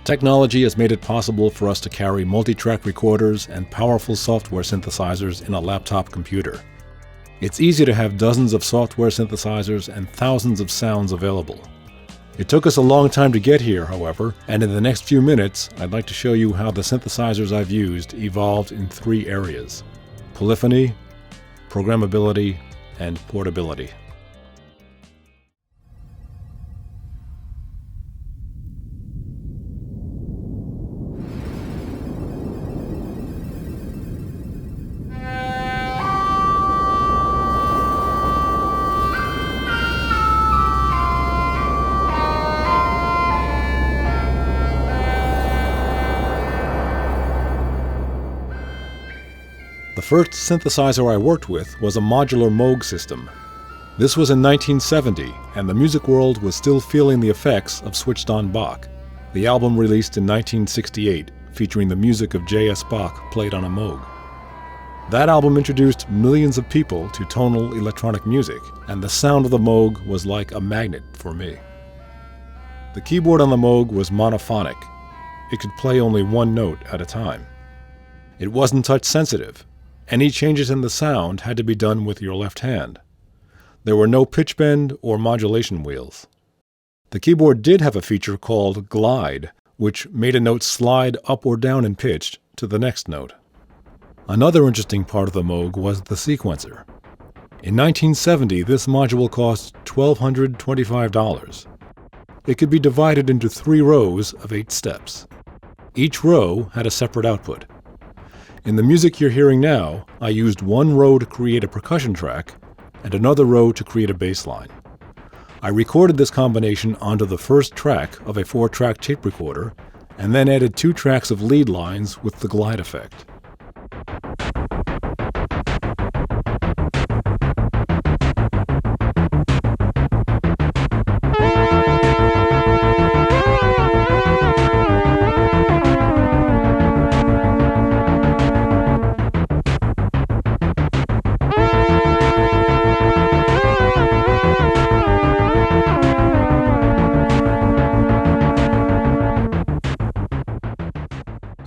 Technology has made it possible for us to carry multi-track recorders and powerful software synthesizers in a laptop computer. It's easy to have dozens of software synthesizers and thousands of sounds available. It took us a long time to get here, however, and in the next few minutes, I'd like to show you how the synthesizers I've used evolved in 3 areas: polyphony, programmability, and portability. The first synthesizer I worked with was a modular Moog system. This was in 1970, and the music world was still feeling the effects of switched-on Bach. The album released in 1968, featuring the music of J.S. Bach played on a Moog. That album introduced millions of people to tonal electronic music, and the sound of the Moog was like a magnet for me. The keyboard on the Moog was monophonic. It could play only one note at a time. It wasn't touch-sensitive. Any changes in the sound had to be done with your left hand. There were no pitch bend or modulation wheels. The keyboard did have a feature called glide, which made a note slide up or down in pitch to the next note. Another interesting part of the Moog was the sequencer. In 1970, this module cost $1,225. It could be divided into 3 rows of 8 steps. Each row had a separate output. In the music you're hearing now, I used one row to create a percussion track and another row to create a bass line. I recorded this combination onto the first track of a 4-track tape recorder and then added 2 tracks of lead lines with the glide effect.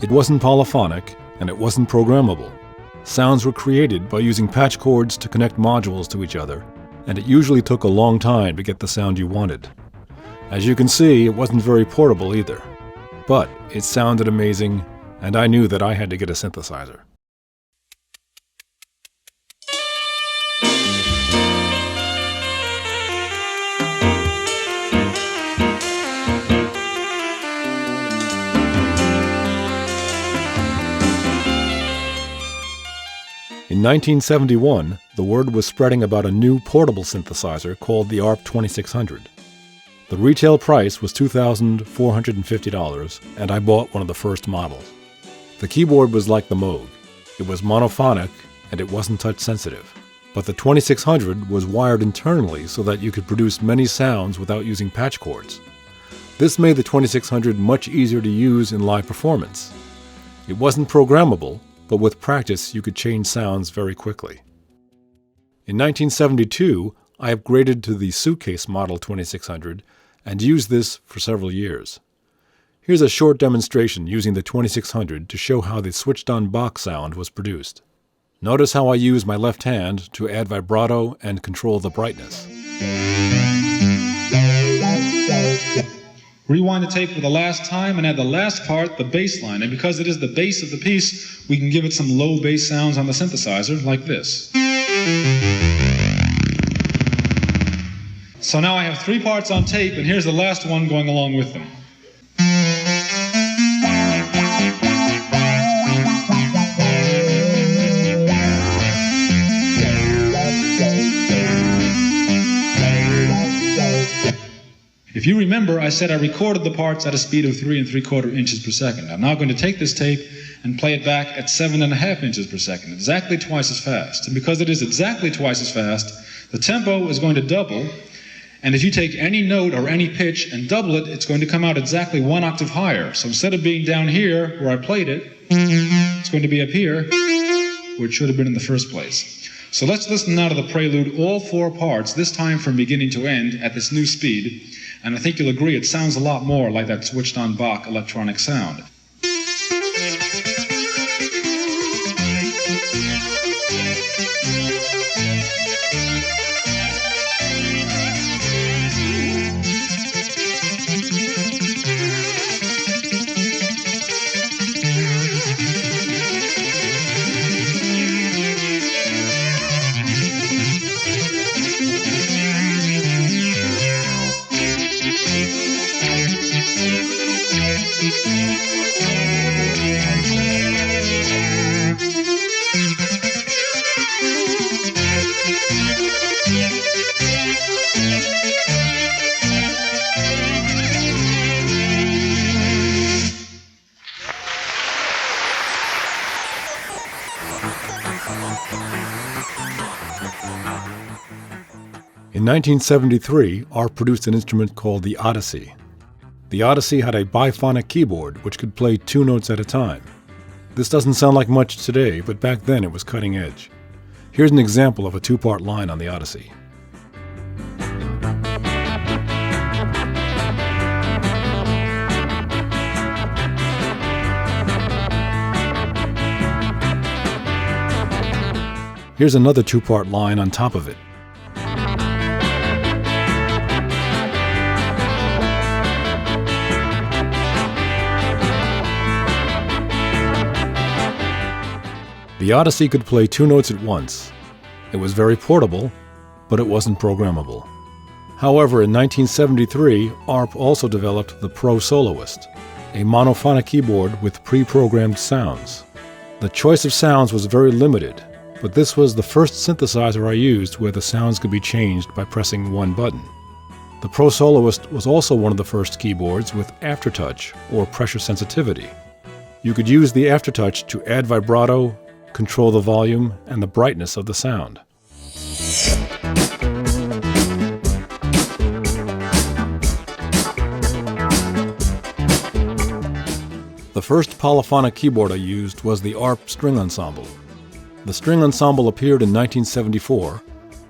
It wasn't polyphonic, and it wasn't programmable. Sounds were created by using patch cords to connect modules to each other, and it usually took a long time to get the sound you wanted. As you can see, it wasn't very portable either. But it sounded amazing, and I knew that I had to get a synthesizer. In 1971, the word was spreading about a new portable synthesizer called the ARP 2600. The retail price was $2,450, and I bought one of the first models. The keyboard was like the Moog. It was monophonic, and it wasn't touch-sensitive. But the 2600 was wired internally so that you could produce many sounds without using patch cords. This made the 2600 much easier to use in live performance. It wasn't programmable, but with practice you could change sounds very quickly. In 1972, I upgraded to the Suitcase Model 2600 and used this for several years. Here's a short demonstration using the 2600 to show how the switched-on Bach sound was produced. Notice how I use my left hand to add vibrato and control the brightness. Rewind the tape for the last time and add the last part, the bass line. And because it is the bass of the piece, we can give it some low bass sounds on the synthesizer, like this. So now I have 3 parts on tape, and here's the last one going along with them. If you remember, I said I recorded the parts at a speed of 3 3/4 inches per second. I'm now going to take this tape and play it back at 7.5 inches per second, exactly twice as fast. And because it is exactly twice as fast, the tempo is going to double. And if you take any note or any pitch and double it, it's going to come out exactly 1 octave higher. So instead of being down here where I played it, it's going to be up here where it should have been in the first place. So let's listen now to the prelude, all 4 parts, this time from beginning to end at this new speed. And I think you'll agree it sounds a lot more like that switched-on Bach electronic sound. In 1973, ARP produced an instrument called the Odyssey. The Odyssey had a biphonic keyboard which could play 2 notes at a time. This doesn't sound like much today, but back then it was cutting edge. Here's an example of a 2-part line on the Odyssey. Here's another 2-part line on top of it. The Odyssey could play 2 notes at once. It was very portable, but it wasn't programmable. However, in 1973, ARP also developed the Pro Soloist, a monophonic keyboard with pre-programmed sounds. The choice of sounds was very limited, but this was the first synthesizer I used where the sounds could be changed by pressing one button. The Pro Soloist was also one of the first keyboards with aftertouch, or pressure sensitivity. You could use the aftertouch to add vibrato, control the volume and the brightness of the sound. The first polyphonic keyboard I used was the ARP String Ensemble. The String Ensemble appeared in 1974.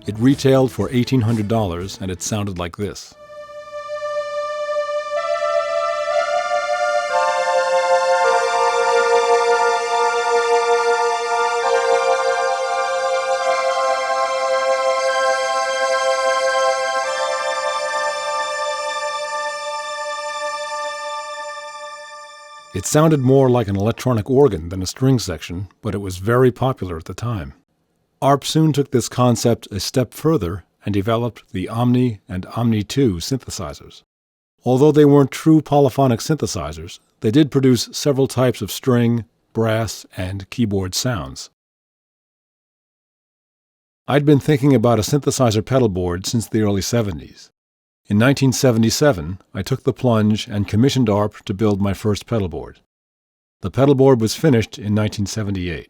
It retailed for $1,800 and it sounded like this. It sounded more like an electronic organ than a string section, but it was very popular at the time. ARP soon took this concept a step further and developed the Omni and Omni 2 synthesizers. Although they weren't true polyphonic synthesizers, they did produce several types of string, brass, and keyboard sounds. I'd been thinking about a synthesizer pedalboard since the early 70s. In 1977, I took the plunge and commissioned ARP to build my first pedalboard. The pedalboard was finished in 1978.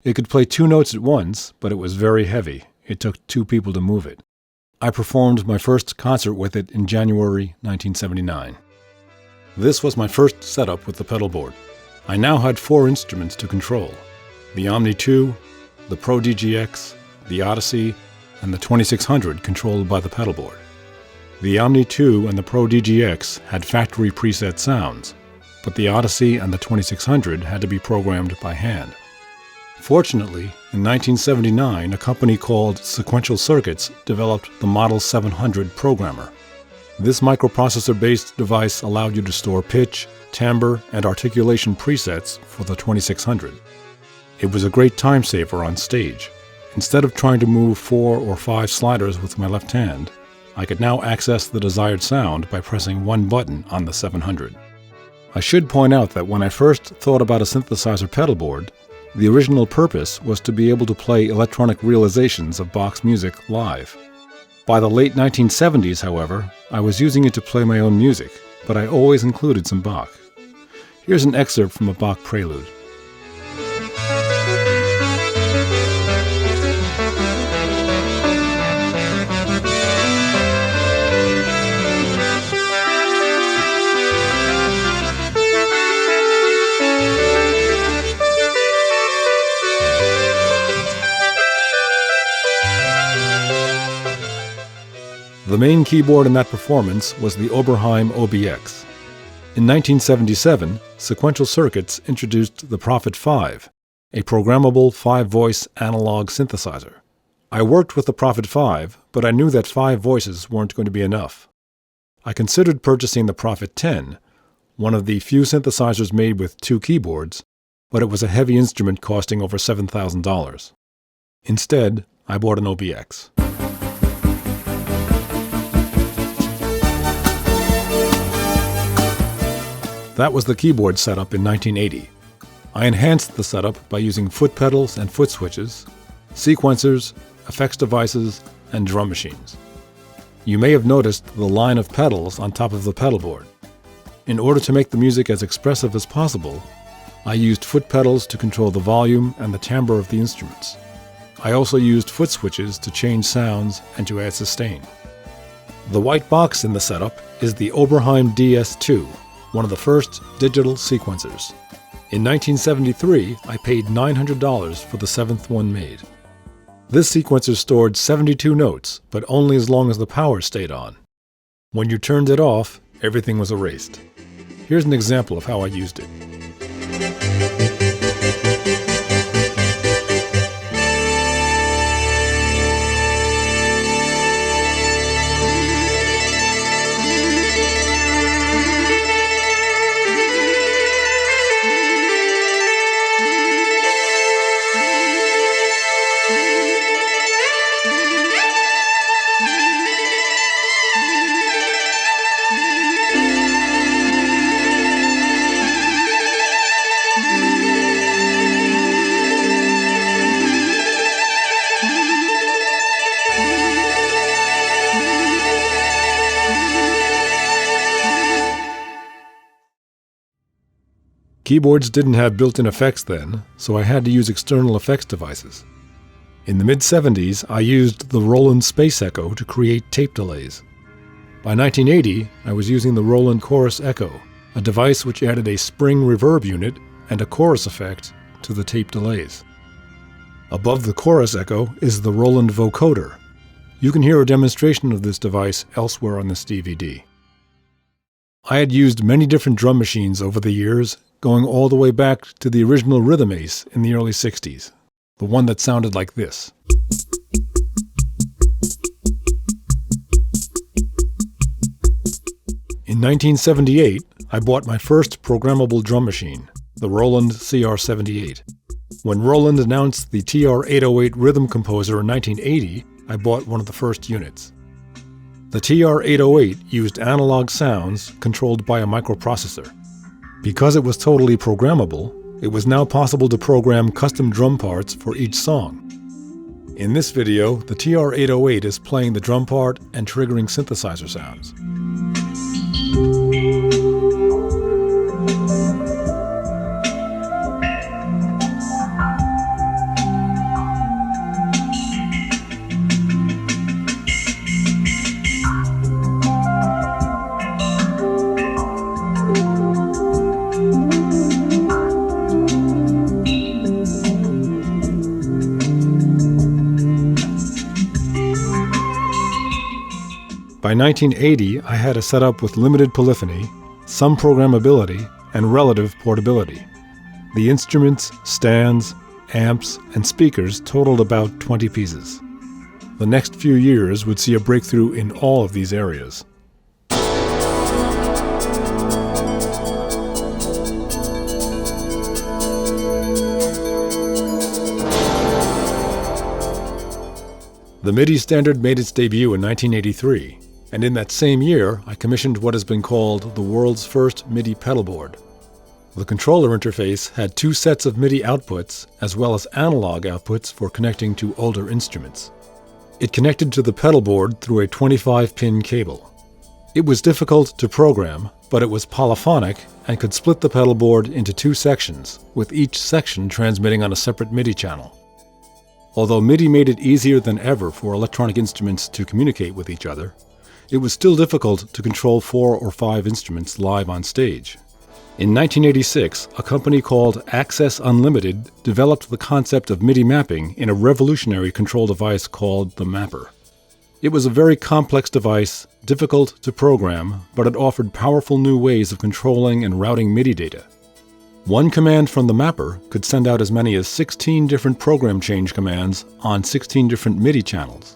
It could play 2 notes at once, but it was very heavy. It took 2 people to move it. I performed my first concert with it in January 1979. This was my first setup with the pedalboard. I now had 4 instruments to control: the Omni 2, the Pro DGX, the Odyssey, and the 2600 controlled by the pedalboard. The Omni 2 and the Pro DGX had factory preset sounds, but the Odyssey and the 2600 had to be programmed by hand. Fortunately, in 1979, a company called Sequential Circuits developed the Model 700 programmer. This microprocessor-based device allowed you to store pitch, timbre, and articulation presets for the 2600. It was a great time saver on stage. Instead of trying to move 4 or 5 sliders with my left hand, I could now access the desired sound by pressing one button on the 700. I should point out that when I first thought about a synthesizer pedalboard, the original purpose was to be able to play electronic realizations of Bach's music live. By the late 1970s, however, I was using it to play my own music, but I always included some Bach. Here's an excerpt from a Bach prelude. The main keyboard in that performance was the Oberheim OBX. In 1977, Sequential Circuits introduced the Prophet 5, a programmable 5-voice analog synthesizer. I worked with the Prophet 5, but I knew that 5 voices weren't going to be enough. I considered purchasing the Prophet 10, one of the few synthesizers made with 2 keyboards, but it was a heavy instrument costing over $7,000. Instead, I bought an OBX. That was the keyboard setup in 1980. I enhanced the setup by using foot pedals and foot switches, sequencers, effects devices, and drum machines. You may have noticed the line of pedals on top of the pedalboard. In order to make the music as expressive as possible, I used foot pedals to control the volume and the timbre of the instruments. I also used foot switches to change sounds and to add sustain. The white box in the setup is the Oberheim DS2, one of the first digital sequencers. In 1973, I paid $900 for the 7th one made. This sequencer stored 72 notes, but only as long as the power stayed on. When you turned it off, everything was erased. Here's an example of how I used it. Keyboards didn't have built-in effects then, so I had to use external effects devices. In the mid-70s, I used the Roland Space Echo to create tape delays. By 1980, I was using the Roland Chorus Echo, a device which added a spring reverb unit and a chorus effect to the tape delays. Above the Chorus Echo is the Roland Vocoder. You can hear a demonstration of this device elsewhere on this DVD. I had used many different drum machines over the years, going all the way back to the original Rhythm Ace in the early 60s, the one that sounded like this. In 1978, I bought my first programmable drum machine, the Roland CR78. When Roland announced the TR-808 Rhythm Composer in 1980, I bought one of the first units. The TR-808 used analog sounds controlled by a microprocessor. Because it was totally programmable, it was now possible to program custom drum parts for each song. In this video, the TR-808 is playing the drum part and triggering synthesizer sounds. By 1980, I had a setup with limited polyphony, some programmability, and relative portability. The instruments, stands, amps, and speakers totaled about 20 pieces. The next few years would see a breakthrough in all of these areas. The MIDI standard made its debut in 1983. And in that same year, I commissioned what has been called the world's first MIDI pedalboard. The controller interface had 2 sets of MIDI outputs, as well as analog outputs for connecting to older instruments. It connected to the pedalboard through a 25-pin cable. It was difficult to program, but it was polyphonic and could split the pedalboard into 2 sections, with each section transmitting on a separate MIDI channel. Although MIDI made it easier than ever for electronic instruments to communicate with each other, it was still difficult to control 4 or 5 instruments live on stage. In 1986, a company called Access Unlimited developed the concept of MIDI mapping in a revolutionary control device called the Mapper. It was a very complex device, difficult to program, but it offered powerful new ways of controlling and routing MIDI data. One command from the mapper could send out as many as 16 different program change commands on 16 different MIDI channels.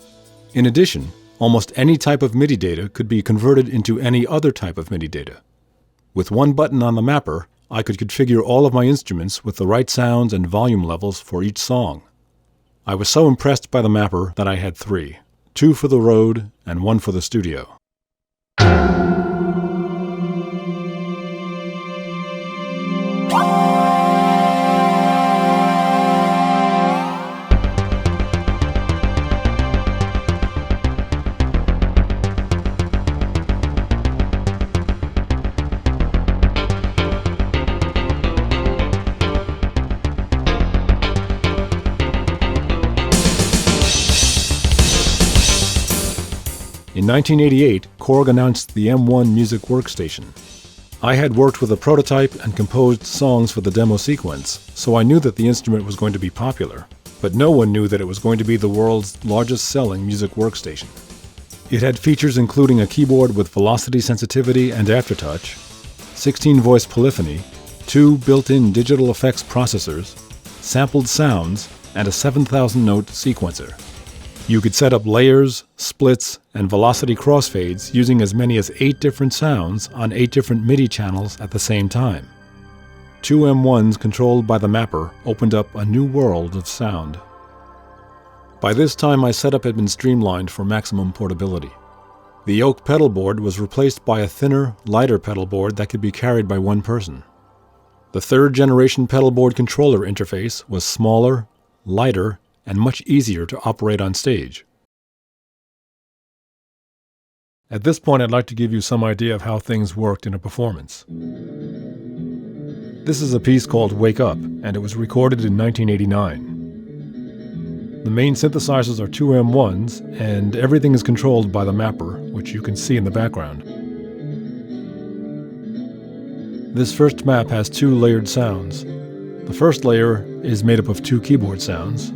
In addition, almost any type of MIDI data could be converted into any other type of MIDI data. With one button on the mapper, I could configure all of my instruments with the right sounds and volume levels for each song. I was so impressed by the mapper that I had 3, 2 for the road and 1 for the studio. In 1988, Korg announced the M1 Music Workstation. I had worked with a prototype and composed songs for the demo sequence, so I knew that the instrument was going to be popular, but no one knew that it was going to be the world's largest selling music workstation. It had features including a keyboard with velocity sensitivity and aftertouch, 16-voice polyphony, 2 built-in digital effects processors, sampled sounds, and a 7,000-note sequencer. You could set up layers, splits, and velocity crossfades using as many as 8 different sounds on 8 different MIDI channels at the same time. 2 M1s controlled by the mapper opened up a new world of sound. By this time, my setup had been streamlined for maximum portability. The oak pedalboard was replaced by a thinner, lighter pedalboard that could be carried by one person. The 3rd generation pedalboard controller interface was smaller, lighter, and much easier to operate on stage. At this point, I'd like to give you some idea of how things worked in a performance. This is a piece called Wake Up, and it was recorded in 1989. The main synthesizers are 2 M1s, and everything is controlled by the mapper, which you can see in the background. This first map has 2 layered sounds. The first layer is made up of 2 keyboard sounds.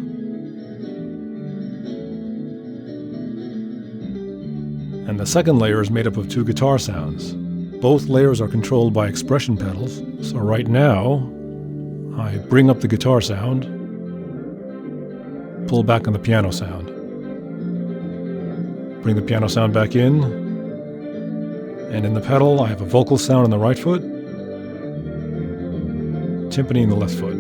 And the second layer is made up of 2 guitar sounds. Both layers are controlled by expression pedals, so right now, I bring up the guitar sound, pull back on the piano sound. Bring the piano sound back in, and in the pedal I have a vocal sound on the right foot, timpani in the left foot.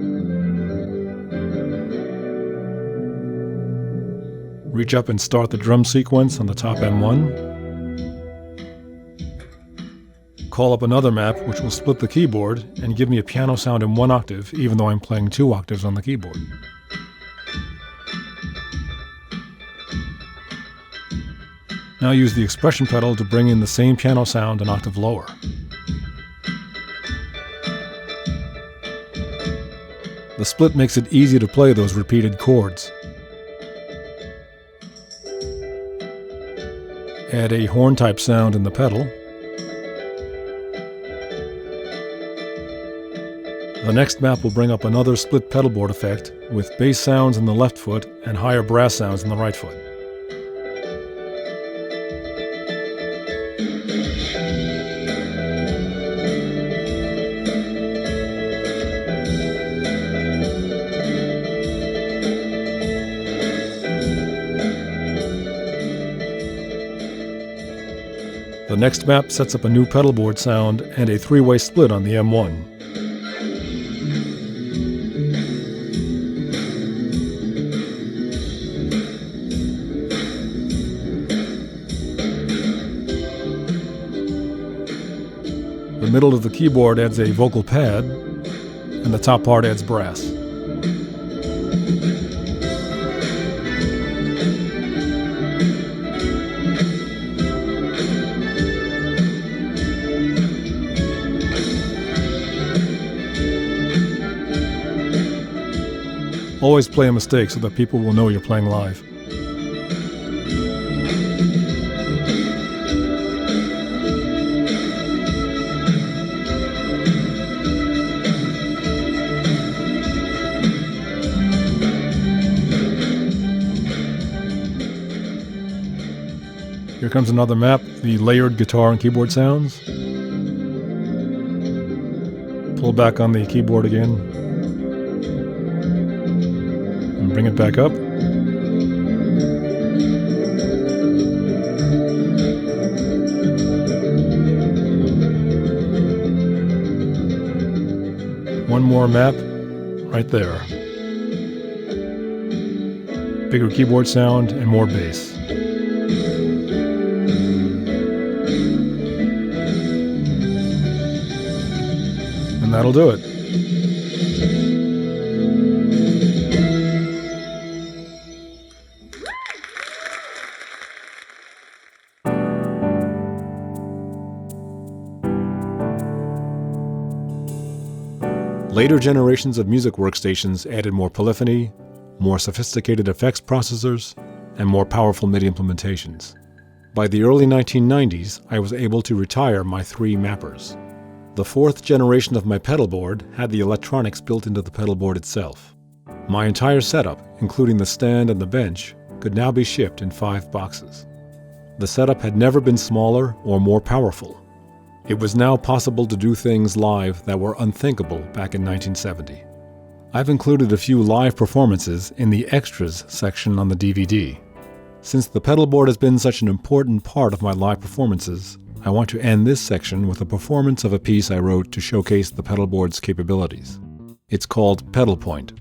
Reach up and start the drum sequence on the top M1. Call up another map which will split the keyboard and give me a piano sound in 1 octave, even though I'm playing 2 octaves on the keyboard. Now use the expression pedal to bring in the same piano sound an octave lower. The split makes it easy to play those repeated chords. Add a horn-type sound in the pedal. The next map will bring up another split pedalboard effect with bass sounds in the left foot and higher brass sounds in the right foot. The next map sets up a new pedalboard sound and a 3-way split on the M1. The middle of the keyboard adds a vocal pad, and the top part adds brass. Always play a mistake so that people will know you're playing live. Here comes another map, the layered guitar and keyboard sounds. Pull back on the keyboard again. And bring it back up. One more map, right there. Bigger keyboard sound and more bass. And that'll do it. Later generations of music workstations added more polyphony, more sophisticated effects processors, and more powerful MIDI implementations. By the early 1990s, I was able to retire my 3 mappers. The 4th generation of my pedalboard had the electronics built into the pedalboard itself. My entire setup, including the stand and the bench, could now be shipped in 5 boxes. The setup had never been smaller or more powerful. It was now possible to do things live that were unthinkable back in 1970. I've included a few live performances in the Extras section on the DVD. Since the pedalboard has been such an important part of my live performances, I want to end this section with a performance of a piece I wrote to showcase the pedalboard's capabilities. It's called Pedal Point.